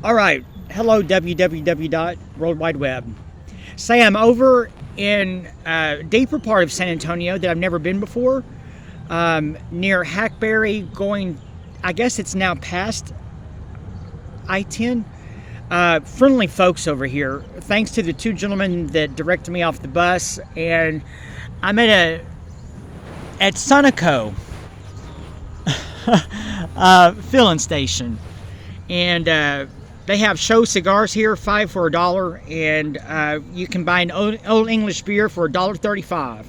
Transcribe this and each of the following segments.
All right. Hello, www. World Wide Web. Say I'm over in a deeper part of San Antonio that I've never been before, near Hackberry, going, I guess it's now past I-10. Friendly folks over here. Thanks to the two gentlemen that directed me off the bus, and I'm at Sunoco filling station, and they have show cigars here, 5 for $1, and you can buy an old English beer for $1.35.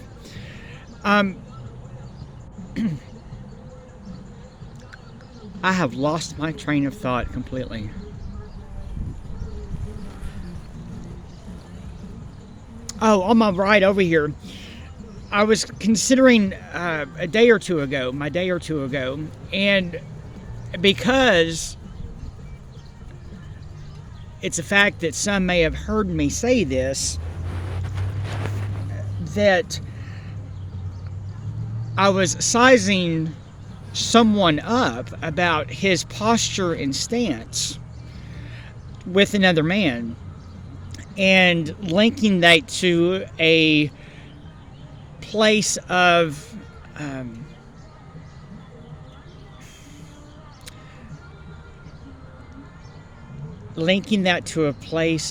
I have lost my train of thought completely. Oh, on my ride over here, I was considering my day or two ago, and because it's a fact that some may have heard me say this, that I was sizing someone up about his posture and stance with another man, and linking that to a place of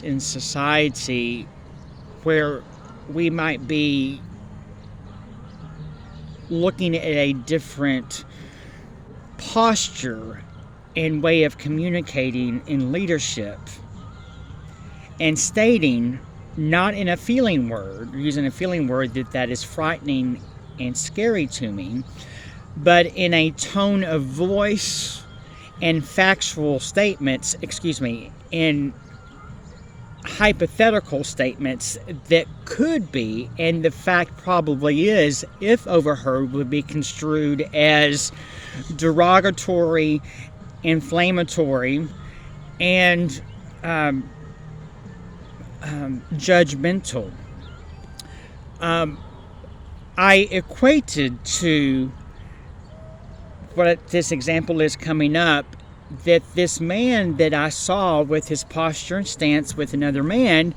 in society where we might be looking at a different posture and way of communicating in leadership, and stating, not in a feeling word, using a feeling word that is frightening and scary to me, but in a tone of voice and factual statements, in hypothetical statements that could be, and the fact probably is, if overheard, would be construed as derogatory, inflammatory, and judgmental. I equated to what this example is coming up, that this man that I saw with his posture and stance with another man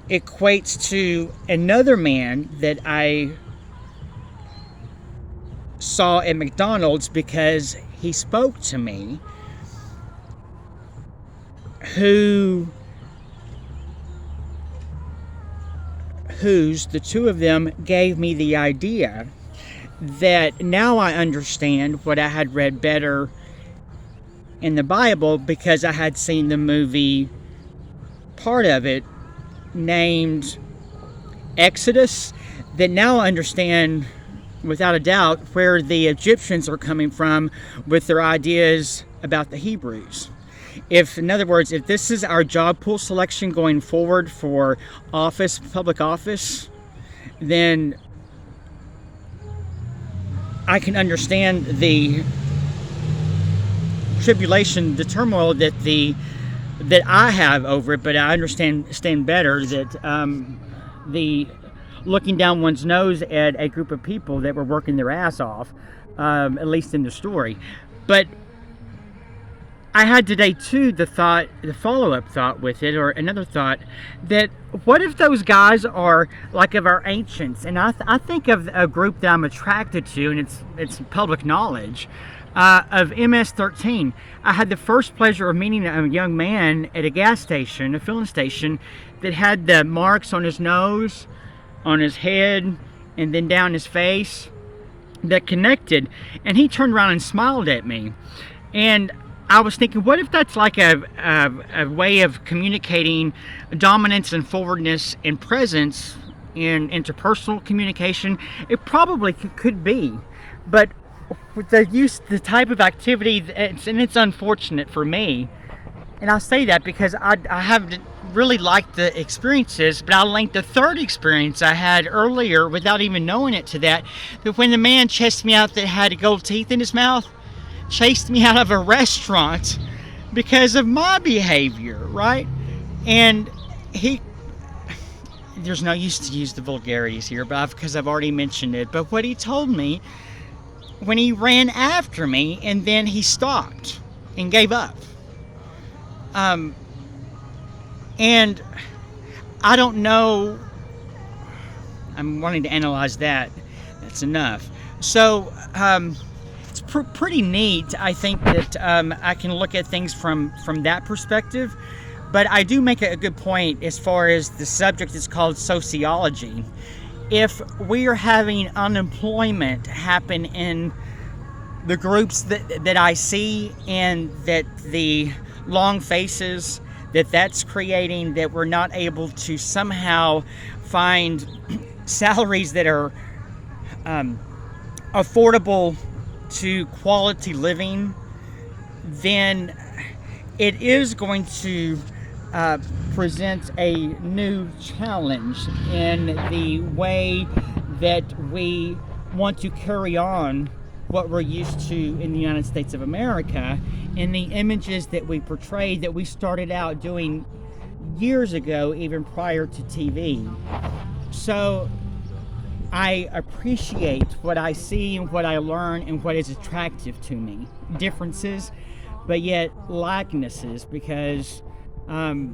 equates to another man that I saw at McDonald's because he spoke to me, whose the two of them gave me the idea that now I understand what I had read better in the Bible, because I had seen the movie, part of it, named Exodus, that now I understand without a doubt where the Egyptians are coming from with their ideas about the Hebrews. In other words, if this is our job pool selection going forward for office, public office, then I can understand the tribulation, the turmoil that I have over it, but I understand better that the looking down one's nose at a group of people that were working their ass off, at least in the story. But I had today too the follow-up thought with it, or another thought, that what if those guys are like of our ancients? And I think of a group that I'm attracted to, and it's public knowledge, of MS-13. I had the first pleasure of meeting a young man at a gas station, a filling station, that had the marks on his nose, on his head, and then down his face that connected, and he turned around and smiled at me. And I was thinking, what if that's like a way of communicating dominance and forwardness and presence in interpersonal communication? It probably could be, but with the type of activity, and it's unfortunate for me, and I say that because I haven't really liked the experiences, but I'll link the third experience I had earlier without even knowing it to that when the man chased me out that had gold teeth in his mouth, chased me out of a restaurant because of my behavior, right? And there's no use to use the vulgarities here, but because I've already mentioned it, but what he told me when he ran after me, and then he stopped and gave up. And I don't know, I'm wanting to analyze that. That's enough. So it's pretty neat, I think, that I can look at things from that perspective. But I do make a good point as far as the subject is called sociology. If we are having unemployment happen in the groups that I see, and that the long faces that's creating, that we're not able to somehow find salaries that are affordable to quality living, then it is going to present a new challenge in the way that we want to carry on what we're used to in the United States of America, and the images that we portrayed, that we started out doing years ago, even prior to TV. So I appreciate what I see and what I learn and what is attractive to me. Differences, but yet likenesses, because I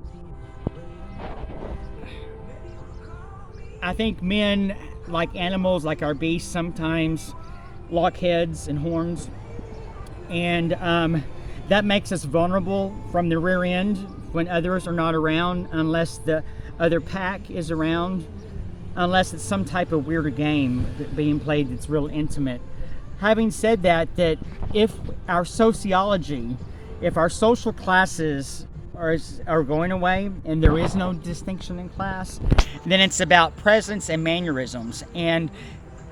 think men, like animals, like our beasts, sometimes lock heads and horns, and that makes us vulnerable from the rear end when others are not around, unless the other pack is around, unless it's some type of weird game being played that's real intimate. Having said that if our sociology, if our social classes are going away and there is no distinction in class, then it's about presence and mannerisms. And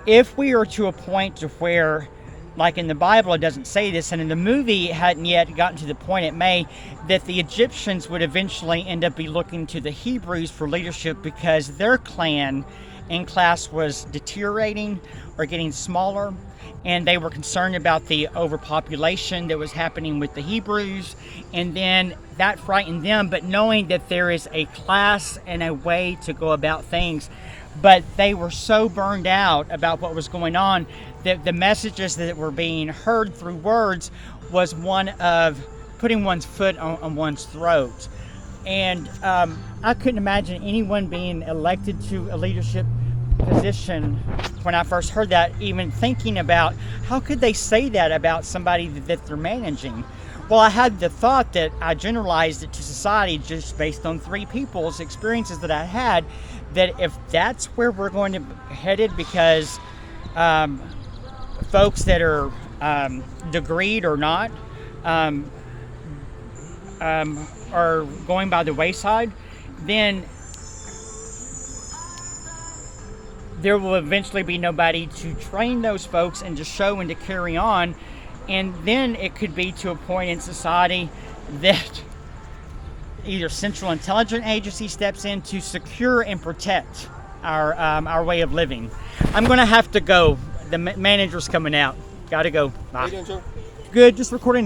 if we are to a point to where, like in the Bible it doesn't say this, and in the movie it hadn't yet gotten to the point it may, that the Egyptians would eventually end up be looking to the Hebrews for leadership because their clan and class was deteriorating or getting smaller, and they were concerned about the overpopulation that was happening with the Hebrews, and then that frightened them. But knowing that there is a class and a way to go about things, but they were so burned out about what was going on that the messages that were being heard through words was one of putting one's foot on one's throat. And I couldn't imagine anyone being elected to a leadership position when I first heard that, even thinking about how could they say that about somebody that they're managing. Well, I had the thought that I generalized it to society just based on three people's experiences that I had, that if that's where we're going to headed, because folks that are degreed or not are going by the wayside, then there will eventually be nobody to train those folks and to show and to carry on. And then it could be to a point in society that either Central Intelligence Agency steps in to secure and protect our way of living. I'm going to have to go. The manager's coming out. Got to go. Bye. How you doing, sir? Good, just recording.